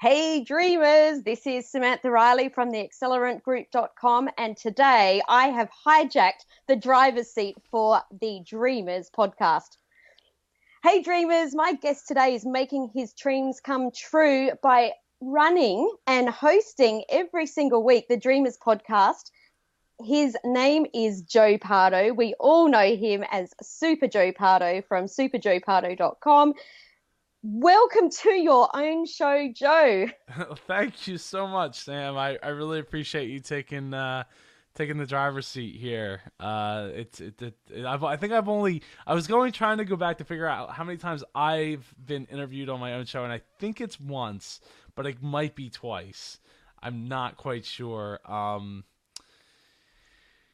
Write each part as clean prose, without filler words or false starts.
Hey dreamers, this is Samantha Riley from the accelerantgroup.com, and today I have hijacked the driver's seat for the Dreamers podcast. Hey dreamers, my guest today is making his dreams come true by running and hosting every single week the Dreamers podcast. His name is Joe Pardo. We all know him as Super Joe Pardo from superjoepardo.com. Welcome to your own show, Joe. Thank you so much, Sam. I really appreciate you taking the driver's seat here. I think I was trying to go back to figure out how many times I've been interviewed on my own show, and I think it's once, but it might be twice. I'm not quite sure.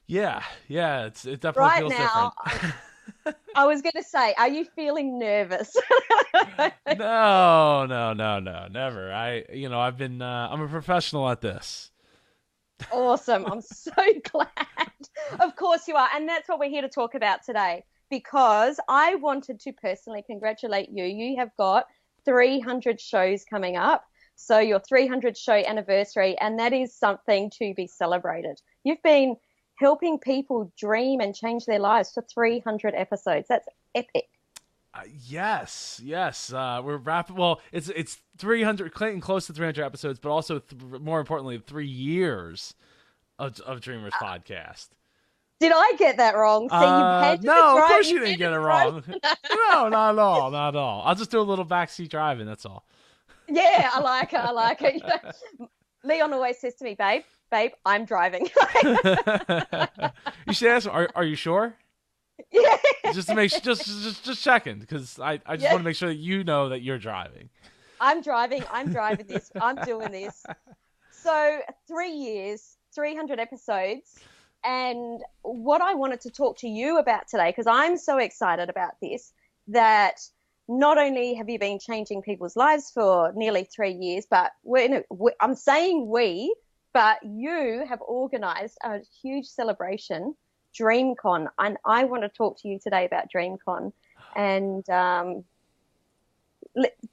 Yeah, it definitely Right feels different. now, I was going to say, are you feeling nervous? No, no, never. I'm a professional at this. Awesome. I'm so glad. Of course you are. And that's what we're here to talk about today because I wanted to personally congratulate you. You have got 300 shows coming up. So your 300 show anniversary, and that is something to be celebrated. You've been helping people dream and change their lives for 300 episodes. That's epic. Yes. We're rapid. Well, it's 300, Clayton, close to 300 episodes, but also more importantly, 3 years of Dreamers podcast. Did I get that wrong? See, you've handed the No, of drive. course you didn't get it wrong. No, not at all, not at all. I'll just do a little backseat driving. That's all. Yeah, I like it. I like it. Leon always says to me, babe, I'm driving. You should ask, are you sure? Yeah. Just to make just checking, because I just Yeah. want to make sure that you know that you're driving. I'm driving. I'm driving this. I'm doing this. So 3 years, 300 episodes. And what I wanted to talk to you about today, because I'm so excited about this, that not only have you been changing people's lives for nearly 3 years, but I'm saying we, but you have organized a huge celebration, DreamCon. And I want to talk to you today about DreamCon and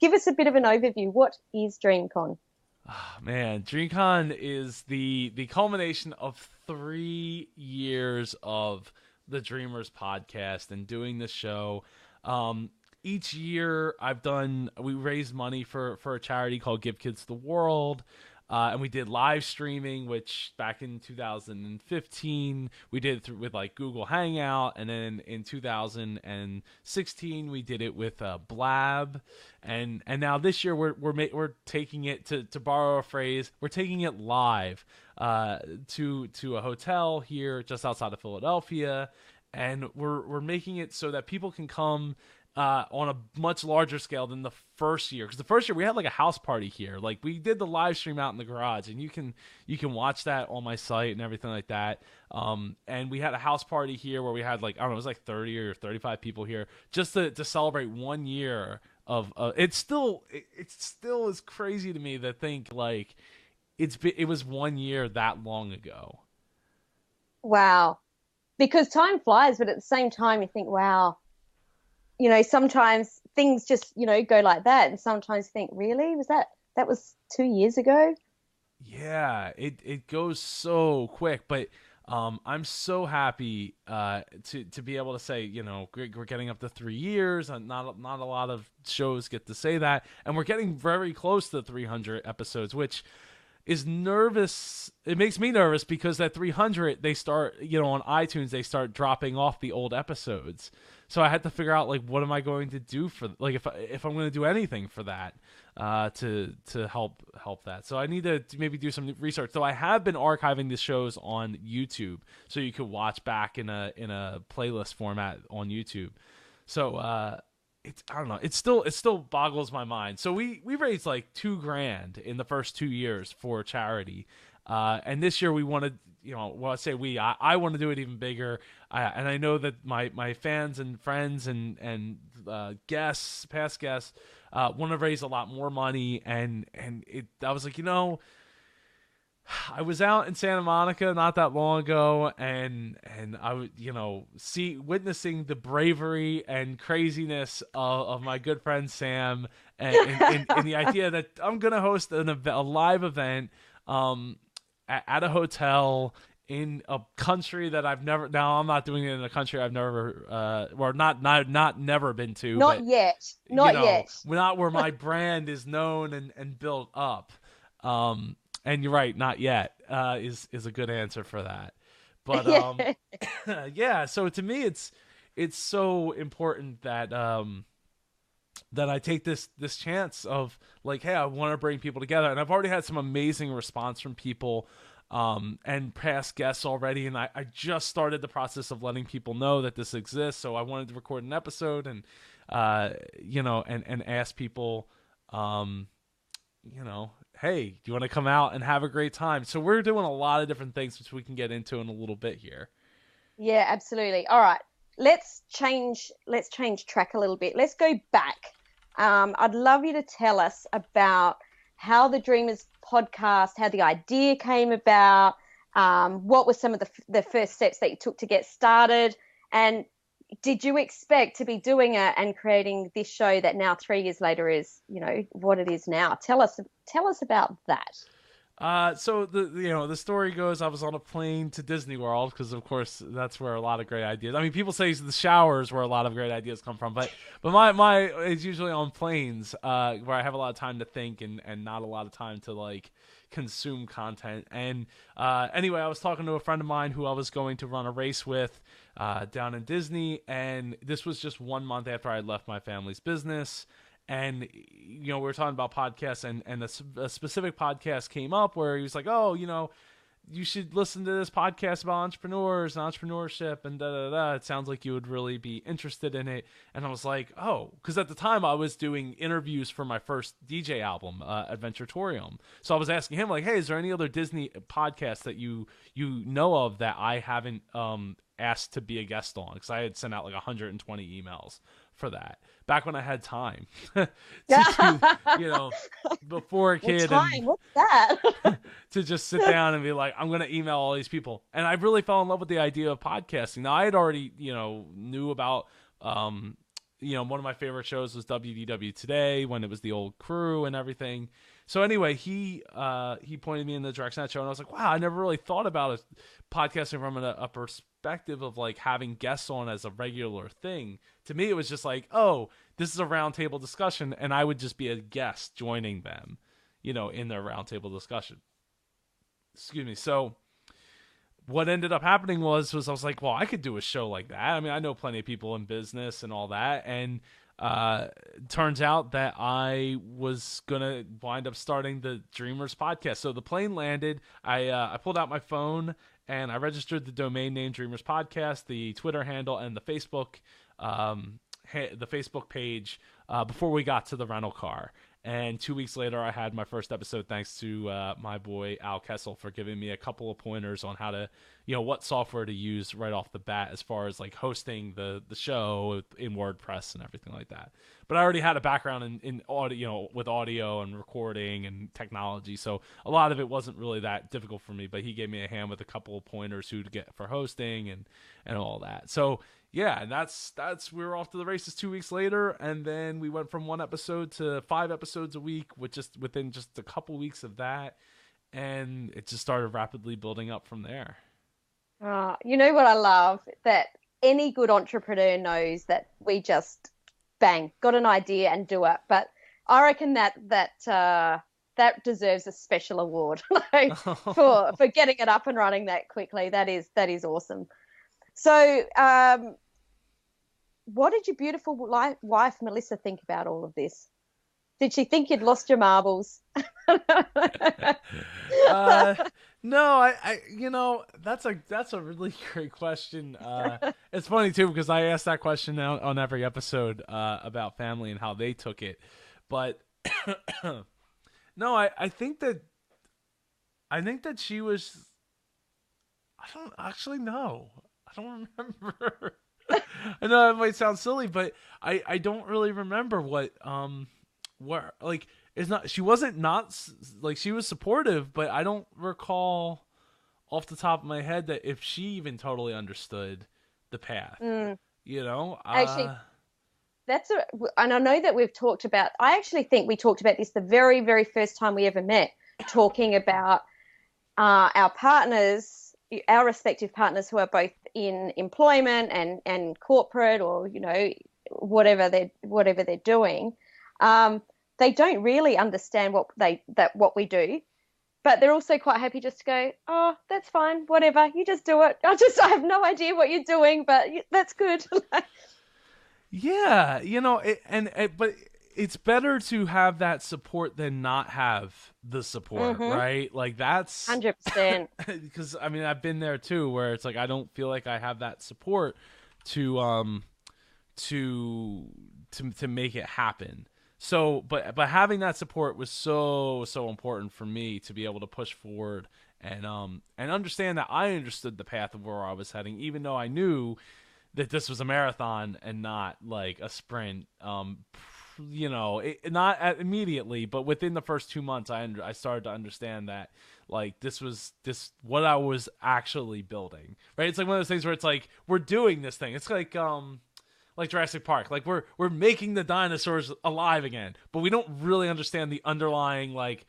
give us a bit of an overview. What is DreamCon? Oh, man, DreamCon is the culmination of 3 years of the Dreamers podcast and doing the show. Each year we raised money for a charity called Give Kids the World. And we did live streaming, which back in 2015 we did it with like Google Hangout, and then in 2016 we did it with Blab, and now this year we're taking it, to borrow a phrase, we're taking it live to a hotel here just outside of Philadelphia, and we're making it so that people can come on a much larger scale than the first year. Because the first year we had like a house party here. Like we did the live stream out in the garage, and you can watch that on my site and everything like that. And we had a house party here where we had like, I don't know, it was like 30 or 35 people here just to celebrate 1 year of. It still is crazy to me to think like it was 1 year that long ago. Wow. Because time flies, but at the same time you think, wow, sometimes things just, go like that. And sometimes you think, really? That was 2 years ago? Yeah, it goes so quick, but I'm so happy to be able to say, we're getting up to 3 years, and not a lot of shows get to say that, and we're getting very close to 300 episodes, which is nervous. It makes me nervous because at 300 they start, on iTunes they start dropping off the old episodes. So I had to figure out like what am I going to do for, like, if I'm going to do anything for that to help that. So I need to maybe do some research. So I have been archiving the shows on YouTube, so you could watch back in a playlist format on YouTube. So I don't know. It still boggles my mind. So we raised like $2,000 in the first 2 years for charity, and this year we wanted, well, I say I want to do it even bigger, and I know that my fans and friends and guests, past guests, want to raise a lot more money, and I was like, I was out in Santa Monica not that long ago, and I would, witnessing the bravery and craziness of my good friend Sam, and the idea that I'm gonna host a live event, at a hotel in a country that I've never. Now I'm not doing it in a country I've never, or not never been to, Not but yet. Not yet. not where my brand is known and built up. And you're right, not yet, is a good answer for that. But Yeah. yeah. So to me, it's so important that that I take this chance of like, hey, I want to bring people together, and I've already had some amazing response from people. And past guests already, and I just started the process of letting people know that this exists. So I wanted to record an episode and and ask people, hey, do you want to come out and have a great time? So we're doing a lot of different things, which we can get into in a little bit here. Yeah, absolutely. All right. Let's change track a little bit. Let's go back. I'd love you to tell us about how the Dreamers podcast, how the idea came about, what were some of the first steps that you took to get started, and did you expect to be doing it and creating this show that now 3 years later is, what it is now? Tell us about that. So the story goes, I was on a plane to Disney World because of course that's where a lot of great ideas. I mean, people say the showers where a lot of great ideas come from, but my it's usually on planes, where I have a lot of time to think and not a lot of time to like consume content. And anyway, I was talking to a friend of mine who I was going to run a race with down in Disney, and this was just 1 month after I had left my family's business. And we were talking about podcasts, and a specific podcast came up where he was like, oh, you should listen to this podcast about entrepreneurs and entrepreneurship and da da da. It sounds like you would really be interested in it. And I was like, oh, because at the time I was doing interviews for my first DJ album, Adventuratorium. So I was asking him like, hey, is there any other Disney podcasts that you know of that I haven't asked to be a guest on? Because I had sent out like 120 emails for that back when I had time to do, before a kid. What's that? To just sit down and be like, I'm going to email all these people. And I really fell in love with the idea of podcasting. Now I had already, knew about, one of my favorite shows was WDW Today when it was the old crew and everything. So anyway, he pointed me in the direction of that show, and I was like, wow, I never really thought about podcasting from a perspective of like having guests on as a regular thing. To me, it was just like, oh, this is a roundtable discussion, and I would just be a guest joining them, in their roundtable discussion. Excuse me. So what ended up happening was I was like, well, I could do a show like that. I mean, I know plenty of people in business and all that, and turns out that I was gonna wind up starting the Dreamers podcast. So the plane landed. I pulled out my phone and I registered the domain name Dreamers Podcast, the Twitter handle, and the Facebook page before we got to the rental car. And 2 weeks later, I had my first episode, thanks to my boy Al Kessel for giving me a couple of pointers on how to, what software to use right off the bat as far as like hosting the show in WordPress and everything like that. But I already had a background in audio, with audio and recording and technology, so a lot of it wasn't really that difficult for me. But he gave me a hand with a couple of pointers who to get for hosting and all that. So yeah, and that's we were off to the races 2 weeks later, and then we went from 1 episode to 5 episodes a week within just a couple weeks of that, and it just started rapidly building up from there. You know what I love? That any good entrepreneur knows that we just bang, got an idea and do it. But I reckon that deserves a special award for getting it up and running that quickly. That is awesome. So, what did your beautiful wife, Melissa, think about all of this? Did she think you'd lost your marbles? No, I that's a really great question. It's funny too, because I asked that question on every episode about family and how they took it. But no, I think that she was. I don't actually know. I don't remember. I know it might sound silly, but I don't really remember what like it's not, she wasn't not like, she was supportive, but I don't recall off the top of my head that if she even totally understood the path, Mm. you know. Actually, and I know that we've talked about, I actually think we talked about this the very, very first time we ever met, talking about our partners, our respective partners who are both in employment and corporate, or, you know, whatever they're doing. They don't really understand what we do, but they're also quite happy just to go, oh, that's fine, whatever, you just do it. I have no idea what you're doing, but that's good. Yeah, you know, but it's better to have that support than not have the support, Mm-hmm. right? Like, that's 100%. because I mean, I've been there too, where it's like I don't feel like I have that support to to to make it happen. So, but having that support was so important for me to be able to push forward and understand that I understood the path of where I was heading, even though I knew that this was a marathon and not like a sprint. You know, not immediately, but within the first 2 months, I started to understand that, like, this was what I was actually building. Right? It's like one of those things where it's like we're doing this thing. It's like Jurassic Park. Like, we're making the dinosaurs alive again, but we don't really understand the underlying, like,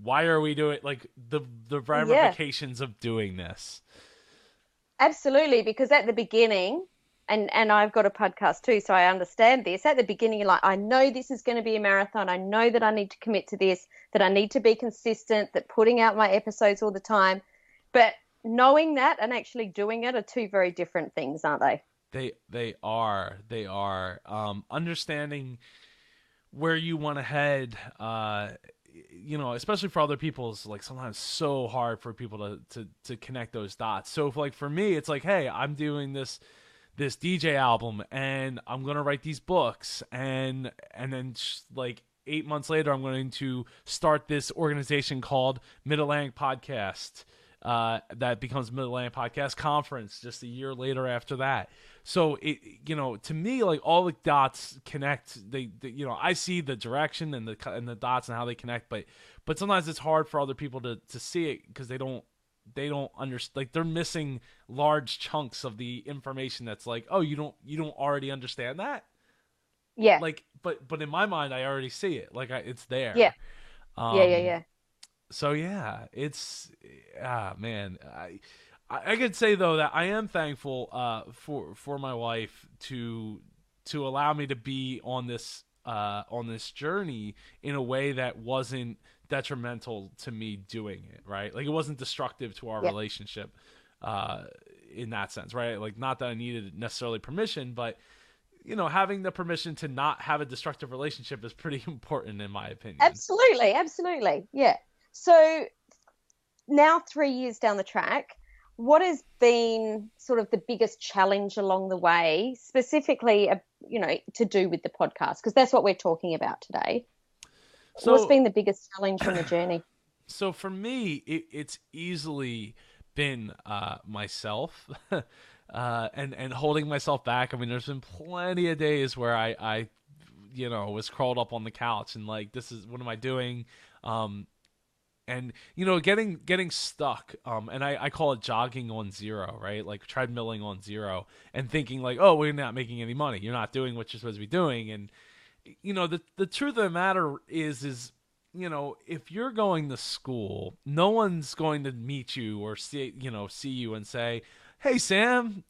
why are we doing, like, the Yeah. ramifications of doing this. Absolutely, because at the beginning, and I've got a podcast too, so I understand this. At the beginning, you're like, I know this is going to be a marathon. I know that I need to commit to this, that I need to be consistent, that putting out my episodes all the time. But knowing that and actually doing it are two very different things, aren't they? They are understanding where you want to head. You know, especially for other people, is like sometimes so hard for people to connect those dots. So if, like, for me, it's like, hey, I'm doing this DJ album and I'm gonna write these books, and then like 8 months later I'm going to start this organization called Mid-Atlantic Podcast, that becomes Mid-Atlantic Podcast Conference just a year later after that. So it, you know, to me, like, all the dots connect. They you know, I see the direction and the dots and how they connect, but sometimes it's hard for other people to see it because they don't understand. Like, they're missing large chunks of the information that's like, oh, you don't already understand that. Yeah. Like, but in my mind, I already see it. Like, it's there. Yeah. Yeah. Yeah. Um, Yeah. so yeah, it's, man, I could say though that I am thankful for my wife to allow me to be on this journey in a way that wasn't detrimental to me doing it, right? Like, it wasn't destructive to our Yeah. relationship in that sense, right? Like, not that I needed necessarily permission, but, you know, having the permission to not have a destructive relationship is pretty important in my opinion. Absolutely. Absolutely. Yeah. So now, 3 years down the track, what has been sort of the biggest challenge along the way, specifically, you know, to do with the podcast? Because that's what we're talking about today. What's So been the biggest challenge on the journey? So for me, it's easily been myself, and holding myself back. I mean, there's been plenty of days where I you know, was crawled up on the couch and like, this is, what am I doing? And, you know, getting stuck. And I call it jogging on zero, right? Like, treadmilling on zero, and thinking like, oh, we're not making any money. You're not doing what you're supposed to be doing. And, you know, the truth of the matter is, you know, if you're going to school, no one's going to meet you or see you and say, hey, Sam,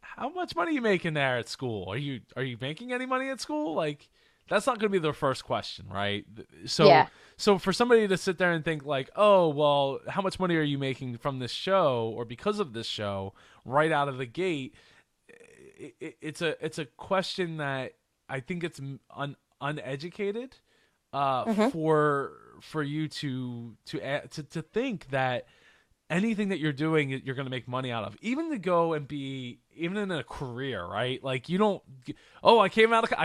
how much money are you making there at school? Are you making any money at school? Like, that's not going to be their first question, right? So, Yeah. so for somebody to sit there and think like, oh, well, how much money are you making from this show or because of this show, right out of the gate? It's a question that I think it's uneducated, Mm-hmm. for you to think that anything that you're doing, you're going to make money out of, even to go and be, even in a career, right? Like, you don't, oh, I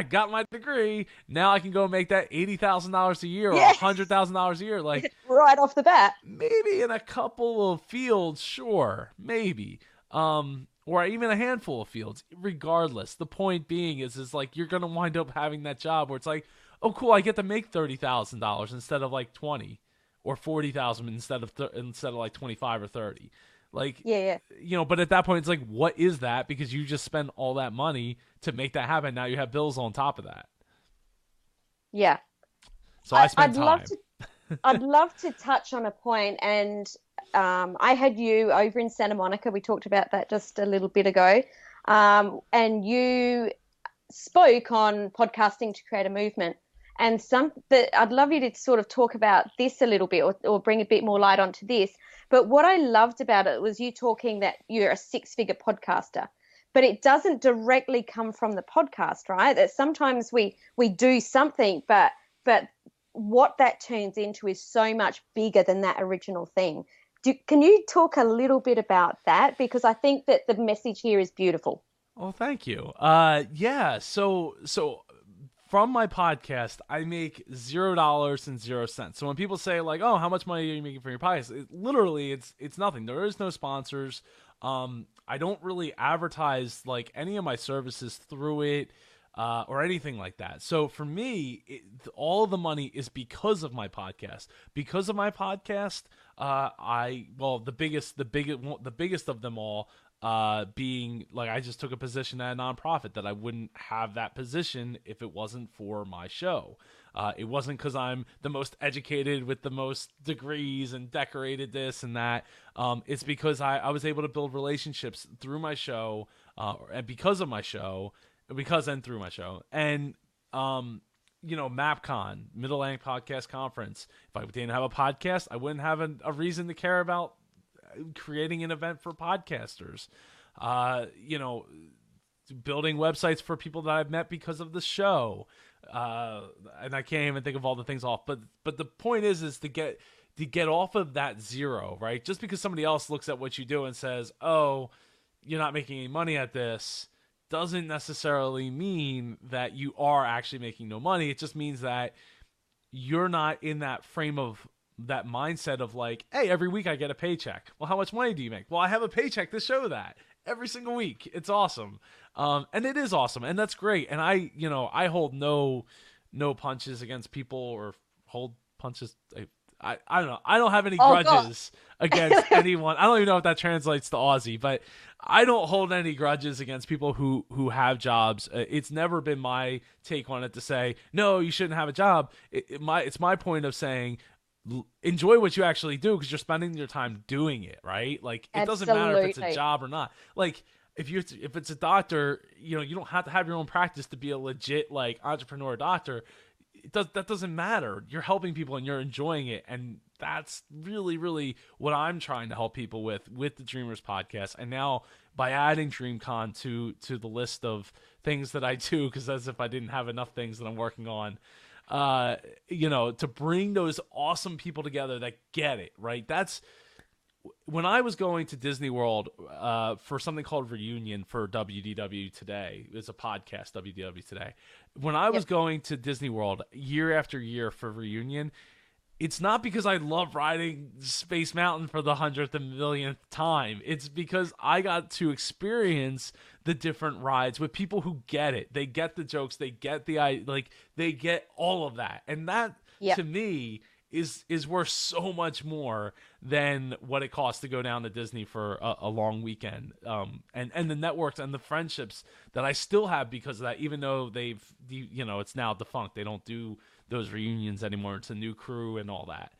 got my degree, now I can go make that $80,000 a year or Yeah. $100,000 a year. Like, Right off the bat. maybe in a couple of fields, sure, maybe, or even a handful of fields. Regardless, the point being is like, you're going to wind up having that job where it's like, oh, cool, I get to make $30,000 instead of like 20 or 40,000 instead of like 25 or 30. Like, Yeah. but at that point, it's like, what is that? Because you just spend all that money to make that happen. Now you have bills on top of that. Yeah. So I spend I'd love time. to I'd love to touch on a point, and I had you over in Santa Monica. We talked about that just a little bit ago, and you spoke on podcasting to create a movement. And I'd love you to sort of talk about this a little bit, or bring a bit more light onto this. But what I loved about it was you talking that you're a six-figure podcaster, but it doesn't directly come from the podcast, right? That sometimes we do something, but what that turns into is so much bigger than that original thing. Can you talk a little bit about that? Because I think that the message here is beautiful. Well, thank you. Yeah. So from my podcast, I make $0.00. So when people say like, "Oh, how much money are you making from your podcast?" Literally, it's nothing. There is no sponsors. I don't really advertise like any of my services through it. Or anything like that. So for me, all the money is because of my podcast. Because of my podcast, the biggest of them all, being like, I just took a position at a nonprofit that I wouldn't have that position if it wasn't for my show. It wasn't because I'm the most educated with the most degrees and decorated this and that. It's because I was able to build relationships through my show, and because of my show. Because and through my show. And MapCon, Middle Atlantic Podcast Conference, if I didn't have a podcast, I wouldn't have a reason to care about creating an event for podcasters. Building websites for people that I've met because of the show. And I can't even think of all the things off, but the point is to get off of that zero, right? Just because somebody else looks at what you do and says, "Oh, you're not making any money at this," doesn't necessarily mean that you are actually making no money. It just means that you're not in that frame of that mindset of like, "Hey, every week I get a paycheck." Well, how much money do you make? Well, I have a paycheck to show that every single week. It's awesome. And it is awesome. And that's great. And I hold no punches against people, or hold punches. I don't know. I don't have any grudges against anyone. I don't even know if that translates to Aussie, but I don't hold any grudges against people who have jobs. It's never been my take on it to say, no, you shouldn't have a job. It's my point of saying, enjoy what you actually do, because you're spending your time doing it, right? Like, it doesn't matter if it's a job or not. Like, if it's a doctor, you don't have to have your own practice to be a legit like entrepreneur doctor. That doesn't matter. You're helping people and you're enjoying it, and that's really, really what I'm trying to help people with the Dreamers podcast. And now by adding DreamCon to the list of things that I do, because as if I didn't have enough things that I'm working on, to bring those awesome people together that get it, right? That's when I was going to Disney World for something called Reunion for WDW Today. It's a podcast, WDW Today. When I was going to Disney World year after year for Reunion, it's not because I love riding Space Mountain for the 100th and millionth time. It's because I got to experience the different rides with people who get it. They get the jokes. They get they get all of that. And that, to me, is worth so much more than what it costs to go down to Disney for a long weekend. And the networks and the friendships that I still have because of that, even though it's now defunct. They don't do those reunions anymore. It's a new crew and all that.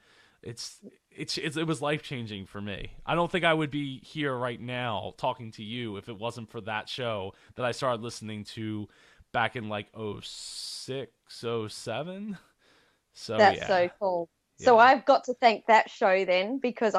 It was life-changing for me. I don't think I would be here right now talking to you if it wasn't for that show that I started listening to back in like 06, 07. So that's so cool. So I've got to thank that show then, because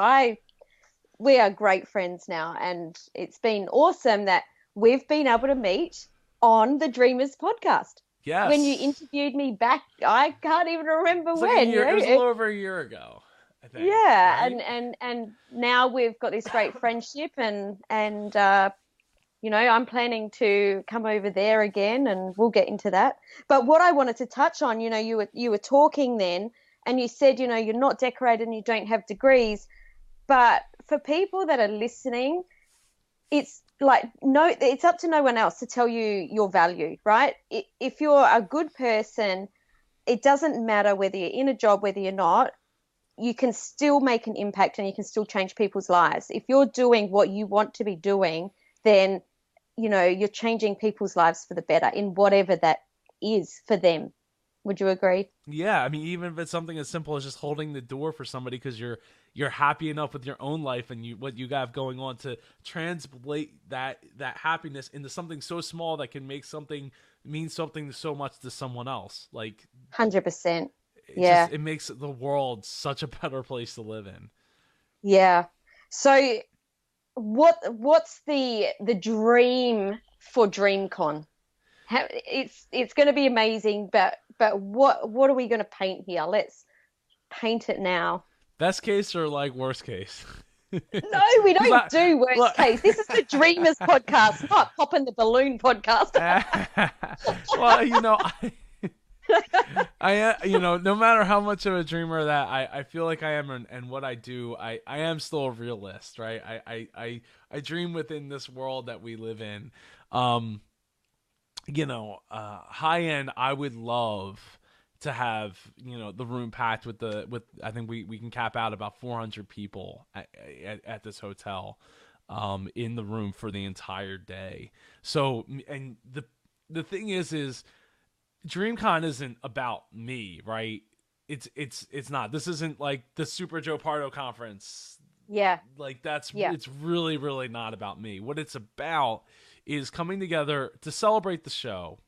we are great friends now, and it's been awesome that we've been able to meet on the Dreamers podcast. Yes. When you interviewed me back, I can't even remember when. It was a little over a year ago, I think. Yeah, right? and now we've got this great friendship, and I'm planning to come over there again, and we'll get into that. But what I wanted to touch on, you were talking then, and you said, you're not decorated and you don't have degrees. But for people that are listening, it's like, it's up to no one else to tell you your value, right? If you're a good person, it doesn't matter whether you're in a job, whether you're not, you can still make an impact and you can still change people's lives. If you're doing what you want to be doing, then, you're changing people's lives for the better in whatever that is for them. Would you agree? Yeah, I mean, even if it's something as simple as just holding the door for somebody because you're happy enough with your own life and what you have going on to translate that happiness into something so small that can make something mean something so much to someone else. Like 100%. it Yeah. just it makes the world such a better place to live in. Yeah. So what's the dream for DreamCon? It's going to be amazing, but what are we going to paint here? Let's paint it now. Best case or like worst case? No, we don't do worst case. This is the Dreamers podcast, not Popping the Balloon podcast. Well, no matter how much of a dreamer that I feel like I am and what I do, I am still a realist, right? I dream within this world that we live in. High end, I would love to have the room packed with I think we can cap out about 400 people at this hotel in the room for the entire day. So, and the thing is DreamCon isn't about me, right? It's not. This isn't like the Super Joe Pardo conference. Yeah. Like that's Yeah. It's really really not about me. What it's about is coming together to celebrate the show,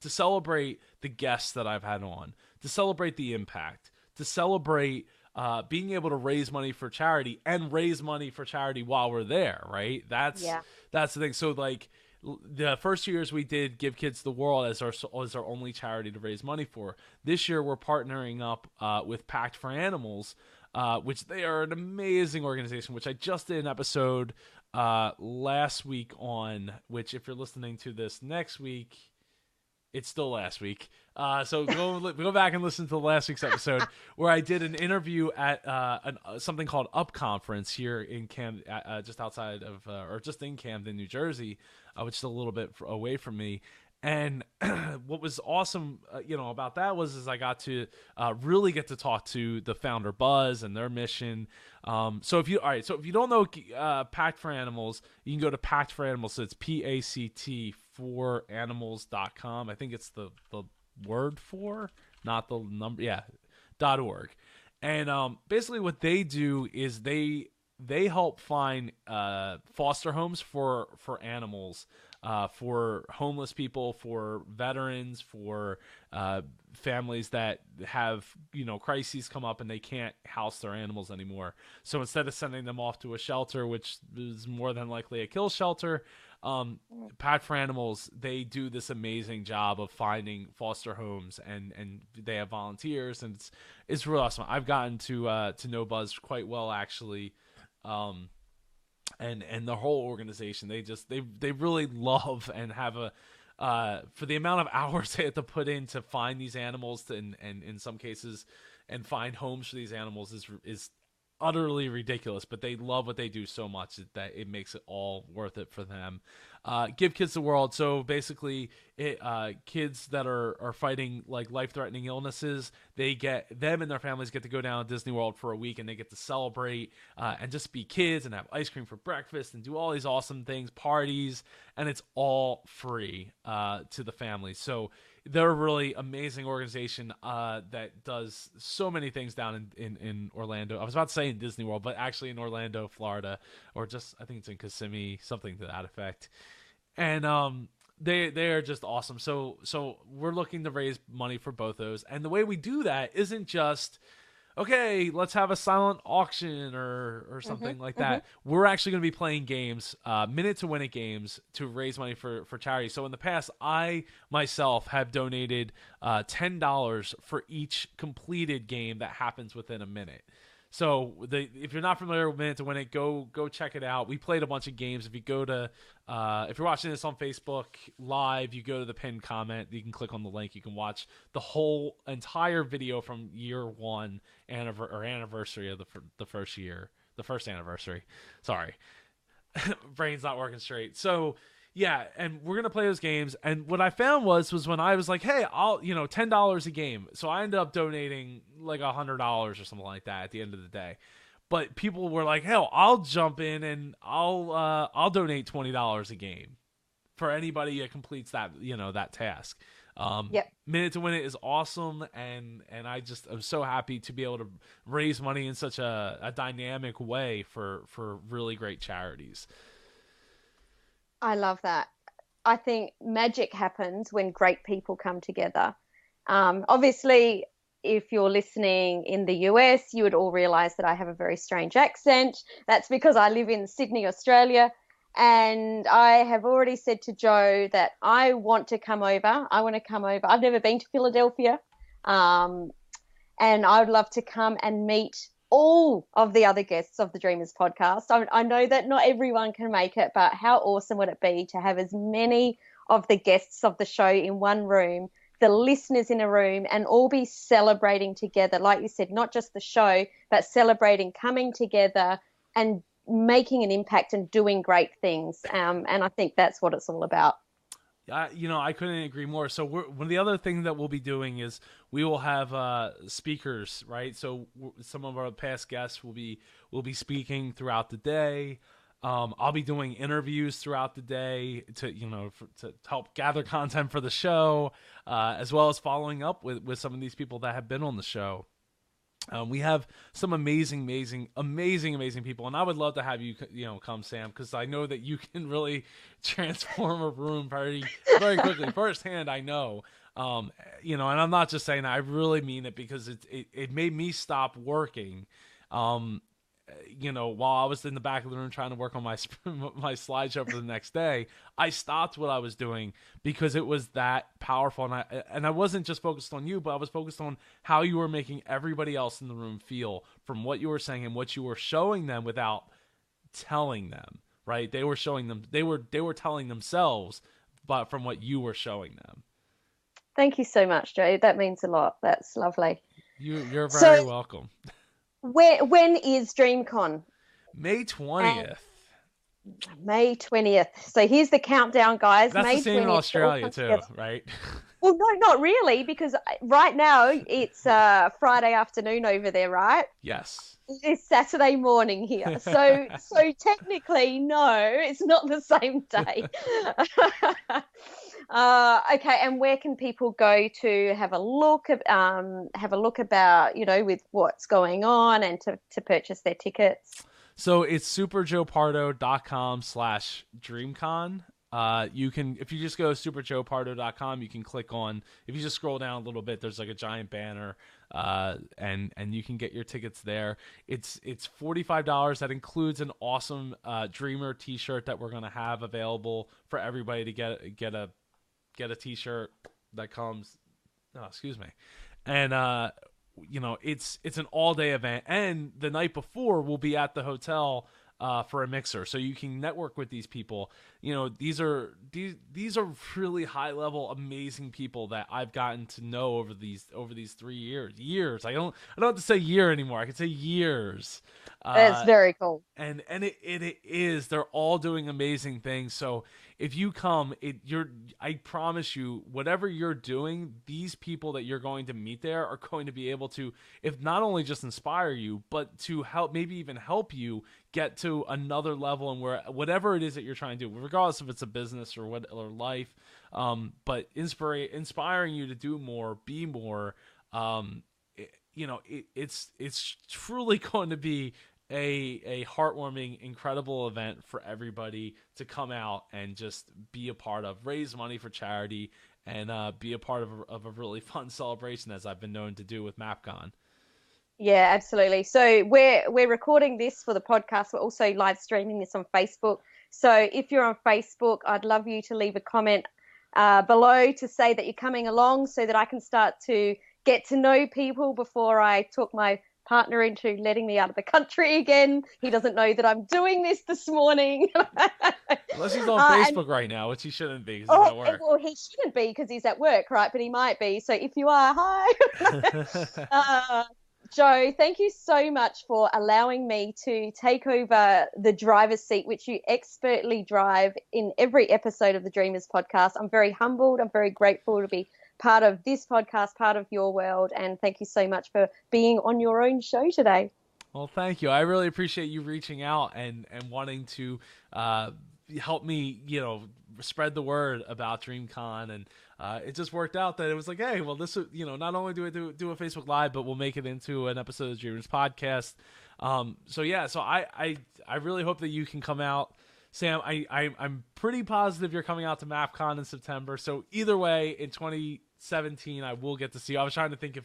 to celebrate the guests that I've had on, to celebrate the impact, to celebrate being able to raise money for charity and raise money for charity while we're there, right? That's the thing. So like the first 2 years we did Give Kids the World as our only charity to raise money for. This year we're partnering up with Pact for Animals, which they are an amazing organization, which I just did an episode last week on, which if you're listening to this next week, it's still last week. So go back and listen to the last week's episode where I did an interview at something called Up Conference here in just outside of or just in Camden, New Jersey, which is a little bit away from me. And what was awesome, about that is I got to really get to talk to the founder Buzz and their mission. So if you don't know Pact for Animals, you can go to Pact for Animals. So it's PACT for animals.com. I think it's the word for, not the number. Yeah, .org. And basically what they do is they help find foster homes for animals. For homeless people, for veterans, for families that have crises come up and they can't house their animals anymore. So instead of sending them off to a shelter, which is more than likely a kill shelter, Pact for Animals, they do this amazing job of finding foster homes, and they have volunteers, and it's really awesome. I've gotten to know Buzz quite well actually. And the whole organization, they really love and have for the amount of hours they have to put in to find these animals and in some cases and find homes for these animals is utterly ridiculous, but they love what they do so much that it makes it all worth it for them. Give Kids the World. So basically, kids that are fighting like life-threatening illnesses, them and their families get to go down to Disney World for a week, and they get to celebrate and just be kids and have ice cream for breakfast and do all these awesome things, parties, and it's all free to the families. So they're a really amazing organization that does so many things down in Orlando. I was about to say in Disney World, but actually in Orlando, Florida, or just I think it's in Kissimmee, something to that effect. And they are just awesome. So we're looking to raise money for both those, and the way we do that isn't just okay, let's have a silent auction or something like that. We're actually going to be playing games, minute to win it games to raise money for charity. So in the past, I myself have donated $10 for each completed game that happens within a minute. So if you're not familiar with Minute to Win It, go check it out. We played a bunch of games. If you go to if you're watching this on Facebook Live, you go to the pinned comment. You can click on the link. You can watch the whole entire video from year one anniversary of the first year, the first anniversary. Sorry, brain's not working straight. So Yeah, and we're gonna play those games. And what I found was when I was like, hey, I'll $10 a game. So I ended up donating like $100 or something like that at the end of the day. But people were like, hell, I'll jump in and I'll donate $20 a game for anybody that completes that that task. Yep. Minute to Win It is awesome, and I'm so happy to be able to raise money in such a dynamic way for really great charities. I love that. I think magic happens when great people come together. Obviously, if you're listening in the US, you would all realize that I have a very strange accent. That's because I live in Sydney, Australia. And I have already said to Joe that I want to come over. I want to come over. I've never been to Philadelphia. And I would love to come and meet all of the other guests of the Dreamers podcast. I know that not everyone can make it, but how awesome would it be to have as many of the guests of the show in one room, the listeners in a room, and all be celebrating together. Like you said, not just the show, but celebrating, coming together and making an impact and doing great things. And I think that's what it's all about. I couldn't agree more. So one of the other things that we'll be doing is we will have speakers, right? So some of our past guests will be speaking throughout the day. I'll be doing interviews throughout the day to help gather content for the show, as well as following up with some of these people that have been on the show. We have some amazing people, and I would love to have you come, Sam, because I know that you can really transform a room very quickly. Firsthand, I know. And I'm not just saying that. I really mean it, because it made me stop working. While I was in the back of the room trying to work on my slideshow for the next day, I stopped what I was doing because it was that powerful. And I wasn't just focused on you, but I was focused on how you were making everybody else in the room feel from what you were saying and what you were showing them without telling them, right? They were showing them, they were telling themselves, but from what you were showing them. Thank you so much, Joe. That means a lot. That's lovely. You're very welcome. When is DreamCon? May 20th. May 20th. So here's the countdown, guys. That's May the same 20th, in Australia too, right? Well, no, not really, because right now it's Friday afternoon over there, right? Yes. It's Saturday morning here. So technically, no, it's not the same day. Okay, and where can people go to have a look about, with what's going on and to purchase their tickets? So it's superjoepardo.com/dreamcon. You can, if you just go superjoepardo.com, you can click on, if you just scroll down a little bit, there's like a giant banner, and you can get your tickets there. It's $45. That includes an awesome Dreamer t-shirt that we're going to have available for everybody to get a t-shirt that comes, and it's an all-day event, and the night before we'll be at the hotel for a mixer, so you can network with these people. These are really high-level, amazing people that I've gotten to know over these 3 years. I don't have to say year anymore. I can say years. That's very cool. And it is. They're all doing amazing things. So if you come, I promise you, whatever you're doing, these people that you're going to meet there are going to be able to, if not only just inspire you, but to help, maybe even help you get to another level, and where whatever it is that you're trying to do, regardless if it's a business or life, but inspiring you to do more, be more. It's truly going to be a heartwarming, incredible event for everybody to come out and just be a part of, raise money for charity, and be a part of a really fun celebration, as I've been known to do with MapCon. Yeah, absolutely. So we're recording this for the podcast. We're also live streaming this on Facebook. So if you're on Facebook, I'd love you to leave a comment below to say that you're coming along, so that I can start to get to know people before I talk my partner into letting me out of the country again. He doesn't know that I'm doing this morning. Unless he's on Facebook right now, which he shouldn't be because he's at work. Well, he shouldn't be because he's at work, right? But he might be. So if you are, hi. Joe, thank you so much for allowing me to take over the driver's seat, which you expertly drive in every episode of the Dreamers podcast. I'm very humbled. I'm very grateful to be part of this podcast, part of your world. And thank you so much for being on your own show today. Well, thank you. I really appreciate you reaching out and wanting to help me, spread the word about DreamCon. And it just worked out that it was like, hey, well, this, not only do we do a Facebook Live, but we'll make it into an episode of the Dreamers podcast. So I really hope that you can come out. Sam, I'm pretty positive you're coming out to MapCon in September. So either way, in 2017, I will get to see you. I was trying to think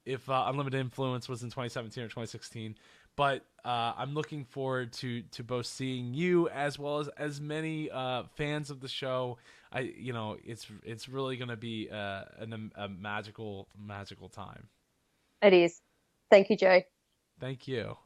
if Unlimited Influence was in 2017 or 2016. But I'm looking forward to both seeing you as well as many fans of the show. It's really going to be a magical time. It is. Thank you, Joe. Thank you.